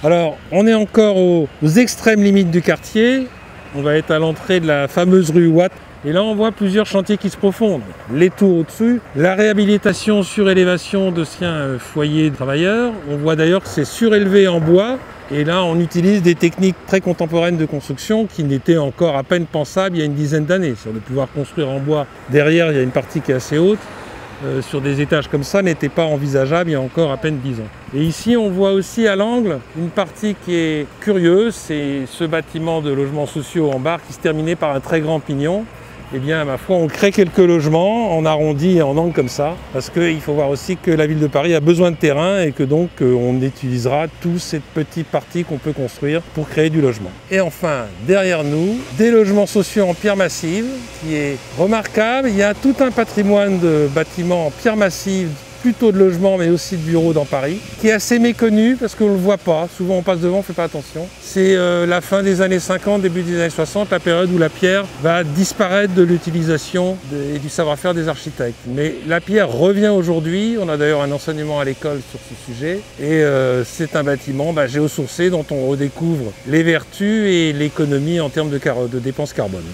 Alors, on est encore aux extrêmes limites du quartier. On va être à l'entrée de la fameuse rue Watt. Et là, on voit plusieurs chantiers qui se profondent. Les tours au-dessus, la réhabilitation surélévation d'anciens foyers de travailleurs. On voit d'ailleurs que c'est surélevé en bois. Et là, on utilise des techniques très contemporaines de construction qui n'étaient encore à peine pensables il y a une dizaine d'années. Sur de pouvoir construire en bois, derrière, il y a une partie qui est assez haute. Sur des étages comme ça n'était pas envisageable il y a encore à peine 10 ans. Et ici on voit aussi à l'angle une partie qui est curieuse, c'est ce bâtiment de logements sociaux en barre qui se terminait par un très grand pignon. Eh bien, ma foi, on crée quelques logements en arrondi et en angle comme ça, parce qu'il faut voir aussi que la ville de Paris a besoin de terrain et que donc on utilisera toute cette petite partie qu'on peut construire pour créer du logement. Et enfin, derrière nous, des logements sociaux en pierre massive, qui est remarquable. Il y a tout un patrimoine de bâtiments en pierre massive, plutôt de logements mais aussi de bureaux dans Paris, qui est assez méconnu parce qu'on ne le voit pas. Souvent on passe devant, on ne fait pas attention. C'est la fin des années 50, début des années 60, la période où la pierre va disparaître de l'utilisation et du savoir-faire des architectes. Mais la pierre revient aujourd'hui, on a d'ailleurs un enseignement à l'école sur ce sujet, et c'est un bâtiment géosourcé dont on redécouvre les vertus et l'économie en termes de dépenses carbone.